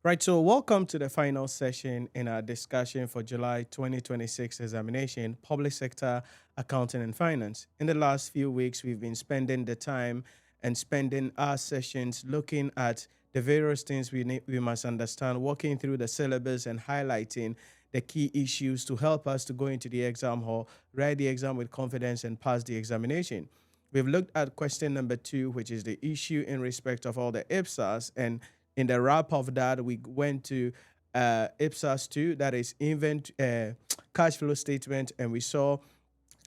Right, so welcome to the final session in our discussion for July 2026 examination, Public Sector Accounting and Finance. In the last few weeks, we've been spending the time and spending our sessions looking at the various things we must understand, walking through the syllabus and highlighting the key issues to help us to go into the exam hall, write the exam with confidence, and pass the examination. We've looked at question number 2, which is the issue in respect of all the IPSAs, and in the wrap of that, we went to IPSAS 2, that is cash flow statement, and we saw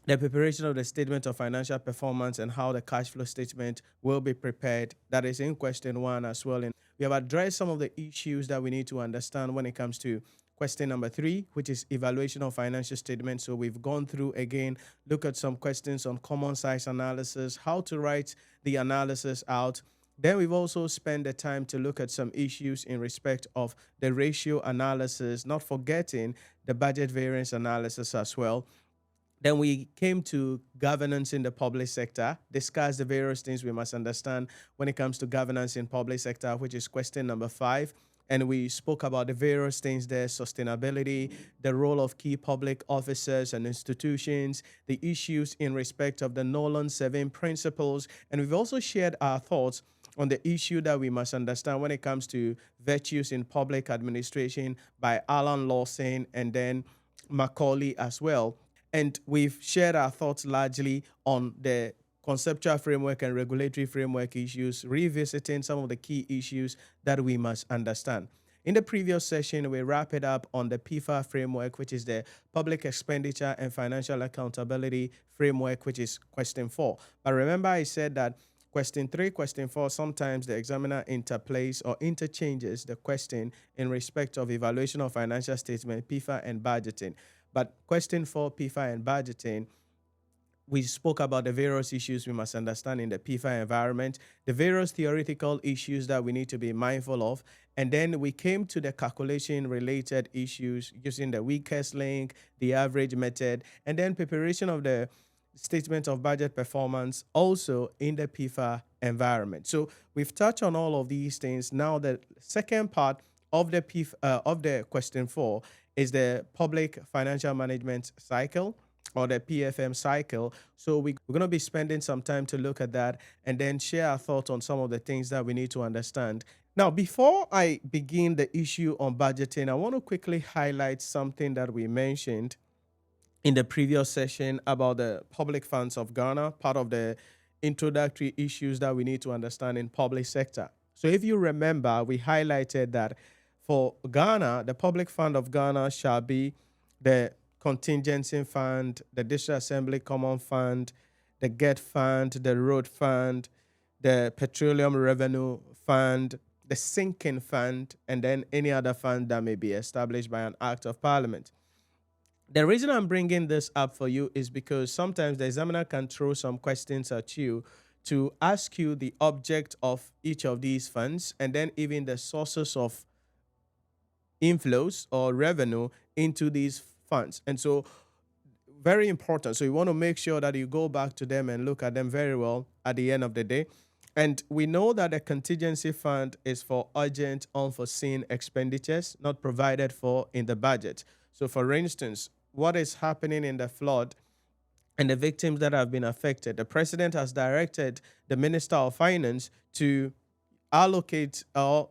the preparation of the statement of financial performance and how the cash flow statement will be prepared. That is in question 1 as well. And we have addressed some of the issues that we need to understand when it comes to question number 3, which is evaluation of financial statements. So we've gone through again, look at some questions on common size analysis, how to write the analysis out. Then we've also spent the time to look at some issues in respect of the ratio analysis, not forgetting the budget variance analysis as well. Then we came to governance in the public sector, discussed the various things we must understand when it comes to governance in public sector, which is question number 5. And we spoke about the various things there: sustainability, the role of key public officers and institutions, the issues in respect of the Nolan 7 principles. And we've also shared our thoughts on the issue that we must understand when it comes to virtues in public administration by Alan Lawson and then Macaulay as well. And we've shared our thoughts largely on the conceptual framework and regulatory framework issues, revisiting some of the key issues that we must understand. In the previous session, we wrap it up on the PFA framework, which is the Public Expenditure and Financial Accountability Framework, which is question 4. But remember, I said that question 3, question 4, sometimes the examiner interplays or interchanges the question in respect of evaluation of financial statement, PFA, and budgeting. But question 4, PFA and budgeting, we spoke about the various issues we must understand in the PFA environment, the various theoretical issues that we need to be mindful of, and then we came to the calculation related issues using the weakest link, the average method, and then preparation of the statement of budget performance also in the PFA environment. So we've touched on all of these things. Now the second part of the of the question 4 is the public financial management cycle, or the PFM cycle. So we're going to be spending some time to look at that and then share our thoughts on some of the things that we need to understand. Now, before I begin the issue on budgeting, I want to quickly highlight something that we mentioned in the previous session about the public funds of Ghana, part of the introductory issues that we need to understand in public sector. So if you remember, we highlighted that for Ghana, the public fund of Ghana shall be the contingency fund, the district assembly common fund, the GET fund, the road fund, the petroleum revenue fund, the sinking fund, and then any other fund that may be established by an act of parliament. The reason I'm bringing this up for you is because sometimes the examiner can throw some questions at you to ask you the object of each of these funds and then even the sources of inflows or revenue into these funds. And so, very important. So, you want to make sure that you go back to them and look at them very well at the end of the day. And we know that the contingency fund is for urgent, unforeseen expenditures not provided for in the budget. So, for instance, what is happening in the flood and the victims that have been affected, the president has directed the Minister of Finance to allocate or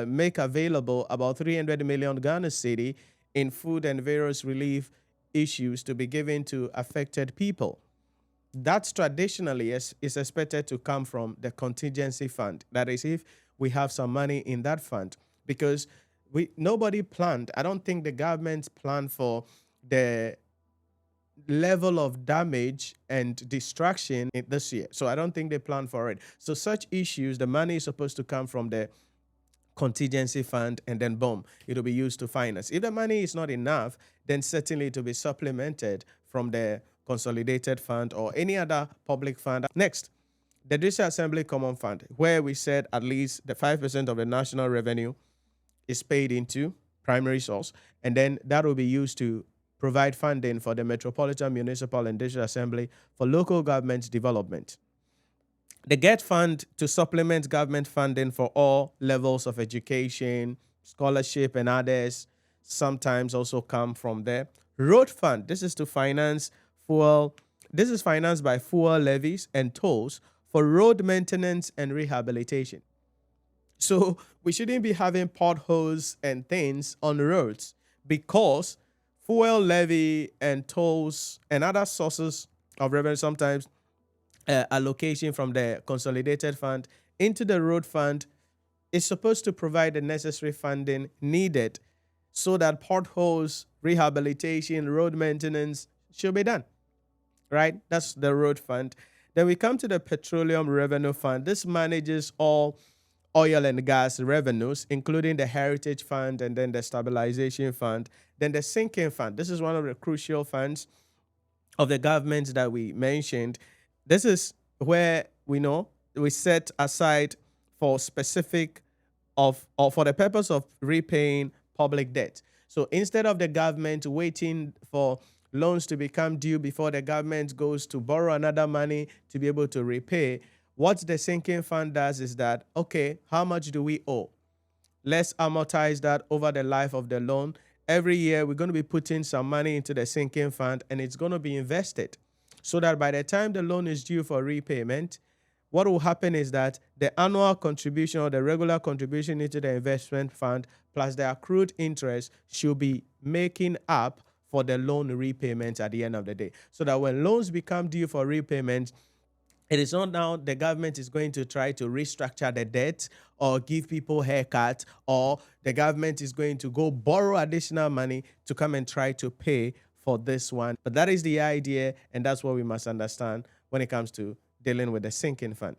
make available about 300 million Ghana cedi in food and various relief issues to be given to affected people. That's traditionally is expected to come from the contingency fund. That is, if we have some money in that fund, because nobody planned. I don't think the government planned for the level of damage and destruction in this year. So I don't think they plan for it. So such issues, the money is supposed to come from the contingency fund, and then boom, it'll be used to finance. If the money is not enough, then certainly it will be supplemented from the consolidated fund or any other public fund. Next, the District Assembly Common Fund, where we said at least the 5% of the national revenue is paid into primary source, and then that will be used to provide funding for the Metropolitan Municipal and District Assembly for local government development. The GET fund to supplement government funding for all levels of education, scholarship and others sometimes also come from there. Road fund, this is to finance fuel. This is financed by fuel levies and tolls for road maintenance and rehabilitation. So we shouldn't be having potholes and things on roads because fuel levy and tolls and other sources of revenue, sometimes allocation from the consolidated fund into the road fund, is supposed to provide the necessary funding needed so that potholes, rehabilitation, road maintenance should be done. Right? That's the road fund. Then we come to the petroleum revenue fund. This manages all oil and gas revenues, including the heritage fund and then the stabilization fund, then the sinking fund. This is one of the crucial funds of the government that we mentioned. This is where we set aside for specific of or for the purpose of repaying public debt. So instead of the government waiting for loans to become due before the government goes to borrow another money to be able to repay, what the sinking fund does is that, okay, how much do we owe? Let's amortize that over the life of the loan. Every year, we're going to be putting some money into the sinking fund, and it's going to be invested so that by the time the loan is due for repayment, what will happen is that the annual contribution or the regular contribution into the investment fund plus the accrued interest should be making up for the loan repayment at the end of the day. So that when loans become due for repayment, it is not now the government is going to try to restructure the debt or give people haircuts, or the government is going to go borrow additional money to come and try to pay for this one. But that is the idea, and that's what we must understand when it comes to dealing with the sinking fund.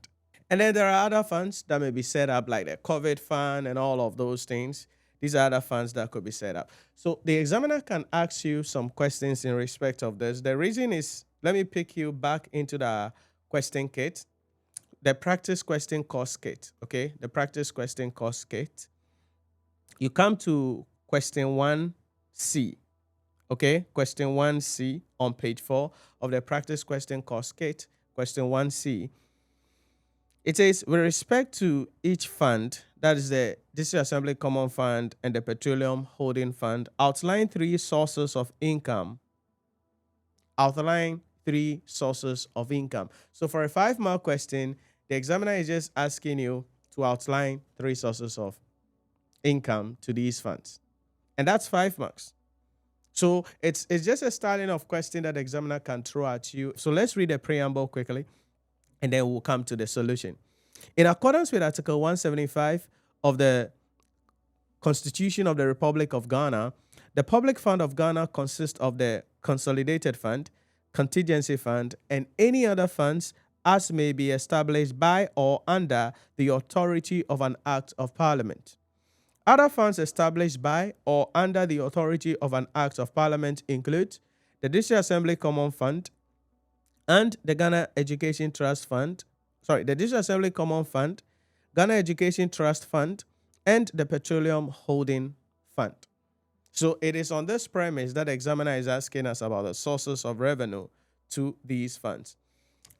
And then there are other funds that may be set up, like the COVID fund and all of those things. These are other funds that could be set up. So the examiner can ask you some questions in respect of this. The reason is, let me pick you back into the question kit, the practice question course kit, okay? The practice question course kit. You come to question 1C, okay? Question 1C on page 4 of the practice question course kit, question 1C. It says, with respect to each fund, that is the District Assembly Common Fund and the Petroleum Holding Fund, outline three sources of income. Outline three sources of income. So for a 5-mark question, the examiner is just asking you to outline three sources of income to these funds. And that's 5 marks. So it's just a starting of question that the examiner can throw at you. So let's read the preamble quickly, and then we'll come to the solution. In accordance with Article 175 of the Constitution of the Republic of Ghana, the Public Fund of Ghana consists of the Consolidated Fund, Contingency Fund, and any other funds as may be established by or under the authority of an Act of Parliament. Other funds established by or under the authority of an Act of Parliament include the District Assembly Common Fund and the Ghana Education Trust Fund, the District Assembly Common Fund, Ghana Education Trust Fund, and the Petroleum Holding Fund. So it is on this premise that the examiner is asking us about the sources of revenue to these funds.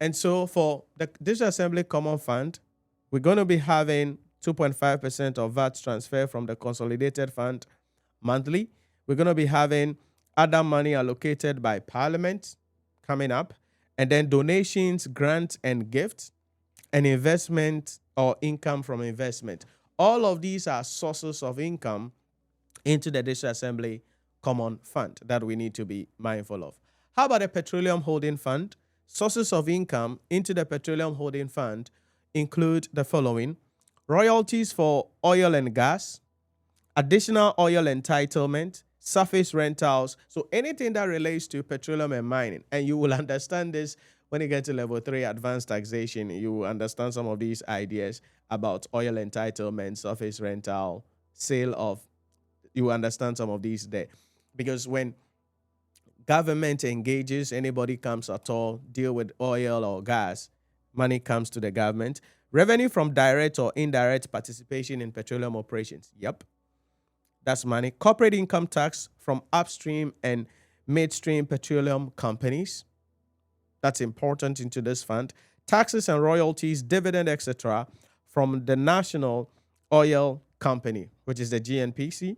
And so for the District Assembly Common Fund, we're going to be having 2.5% of VAT transfer from the Consolidated Fund monthly. We're going to be having other money allocated by Parliament coming up, and then donations, grants, and gifts, and investment or income from investment. All of these are sources of income into the District Assembly Common Fund that we need to be mindful of. How about the Petroleum Holding Fund? Sources of income into the Petroleum Holding Fund include the following: royalties for oil and gas, additional oil entitlement, surface rentals, so anything that relates to petroleum and mining. And you will understand this when you get to level 3 advanced taxation. You will understand some of these ideas about oil entitlement, surface rental, sale of, you will understand some of these there. Because when government engages, anybody comes at all, deal with oil or gas, money comes to the government. Revenue from direct or indirect participation in petroleum operations. Yep. That's money. Corporate income tax from upstream and midstream petroleum companies. That's important into this fund. Taxes and royalties, dividend, etc. from the National Oil company, which is the GNPC,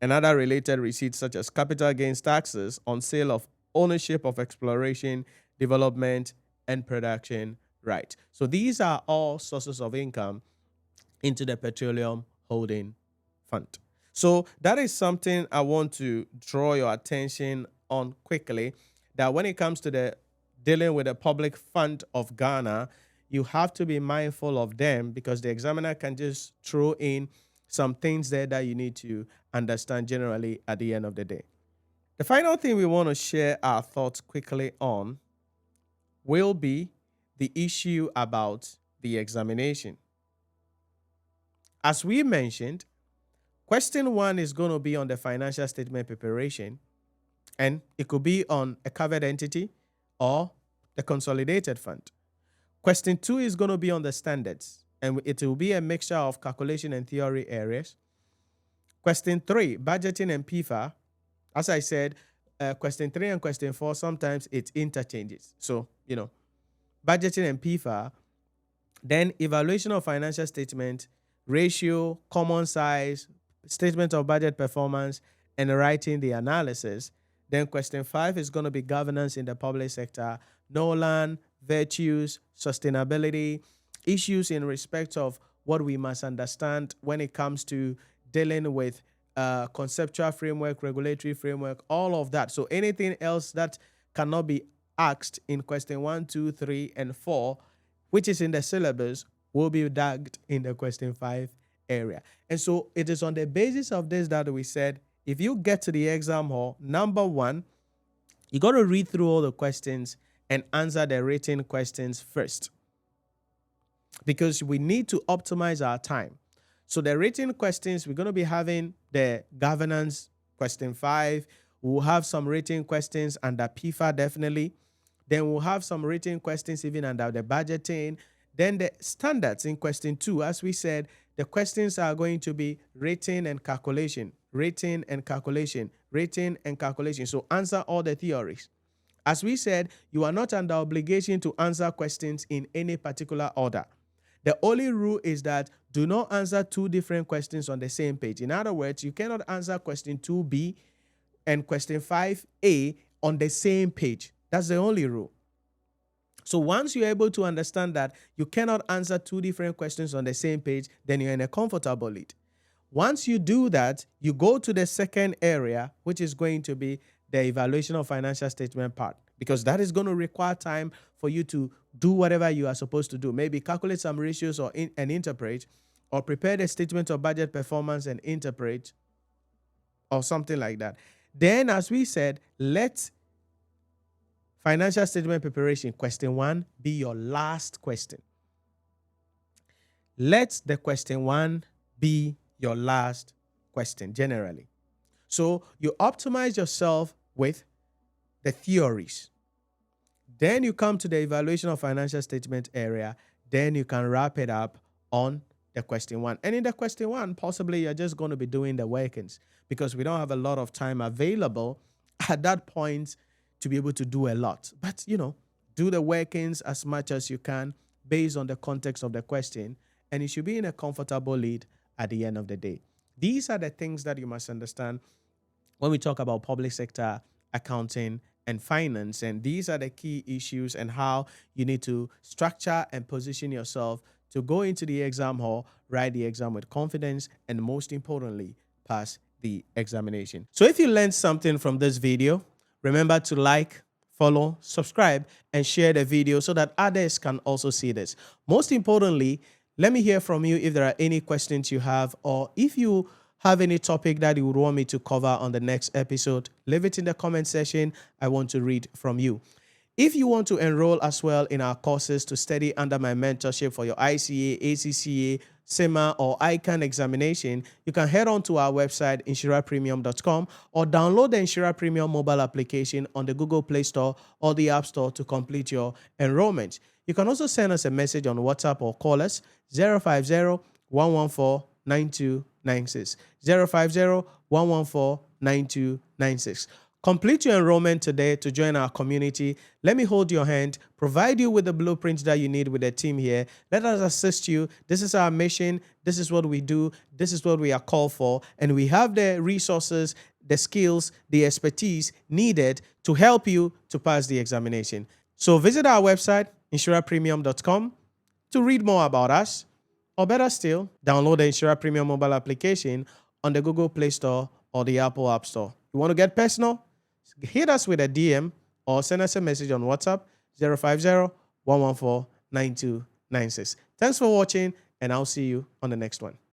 and other related receipts such as capital gains taxes on sale of ownership of exploration, development, and production rights. So these are all sources of income into the Petroleum Holding Fund. So that is something I want to draw your attention on quickly, that when it comes to the dealing with the public fund of Ghana, you have to be mindful of them, because the examiner can just throw in some things there that you need to understand generally at the end of the day. The final thing we want to share our thoughts quickly on will be the issue about the examination. As we mentioned, question 1 is going to be on the financial statement preparation, and it could be on a covered entity or the consolidated fund. Question 2 is going to be on the standards, and it will be a mixture of calculation and theory areas. Question 3, budgeting and PFA. As I said, question 3 and question 4, sometimes it interchanges. So, budgeting and PFA, then evaluation of financial statement, ratio, common size, statement of budget performance, and writing the analysis. Then question 5 is going to be governance in the public sector, NOLAN, virtues, sustainability, issues in respect of what we must understand when it comes to dealing with conceptual framework, regulatory framework, all of that. So anything else that cannot be asked in question 1, 2, 3, and 4, which is in the syllabus, will be tagged in the question 5 area. And so it is on the basis of this that we said, if you get to the exam hall, number 1, you got to read through all the questions and answer the written questions first, because we need to optimize our time. So the written questions, we're going to be having the governance, question 5. We'll have some written questions under PFA, definitely. Then we'll have some written questions even under the budgeting. Then the standards in question 2, as we said, the questions are going to be written and calculation, written and calculation, written and calculation. So answer all the theories. As we said, you are not under obligation to answer questions in any particular order. The only rule is that do not answer 2 different questions on the same page. In other words, you cannot answer question 2B and question 5A on the same page. That's the only rule. So once you're able to understand that you cannot answer 2 different questions on the same page, then you're in a comfortable lead. Once you do that, you go to the second area, which is going to be the evaluation of financial statement part, because that is going to require time for you to do whatever you are supposed to do. Maybe calculate some ratios and interpret, or prepare the statement of budget performance and interpret, or something like that. Then, as we said, let financial statement preparation, question 1, be your last question. Let the question 1 be your last question, generally. So you optimize yourself with the theories. Then you come to the evaluation of financial statement area. Then you can wrap it up on the question 1. And in the question 1, possibly you're just going to be doing the workings, because we don't have a lot of time available at that point to be able to do a lot. But, do the workings as much as you can based on the context of the question, and you should be in a comfortable lead at the end of the day. These are the things that you must understand when we talk about public sector accounting and finance. And these are the key issues and how you need to structure and position yourself to go into the exam hall, write the exam with confidence, and most importantly, pass the examination. So if you learned something from this video, remember to like, follow, subscribe, and share the video so that others can also see this. Most importantly, let me hear from you if there are any questions you have, or if you have any topic that you would want me to cover on the next episode, leave it in the comment section. I want to read from you. If you want to enroll as well in our courses to study under my mentorship for your ICA, ACCA, CIMA, or ICAG examination, you can head on to our website, NhyiraPremium.com, or download the Nhyira Premium mobile application on the Google Play Store or the App Store to complete your enrollment. You can also send us a message on WhatsApp or call us 050-114-9296. 050-114-9296. Complete your enrollment today to join our community. Let me hold your hand, provide you with the blueprints that you need with the team here. Let us assist you. This is our mission. This is what we do. This is what we are called for. And we have the resources, the skills, the expertise needed to help you to pass the examination. So visit our website, NhyiraPremium.com, to read more about us. Or better still, download the Nhyira Premium mobile application on the Google Play Store or the Apple App Store. You want to get personal? Hit us with a DM or send us a message on WhatsApp 050-114-9296. Thanks for watching, and I'll see you on the next one.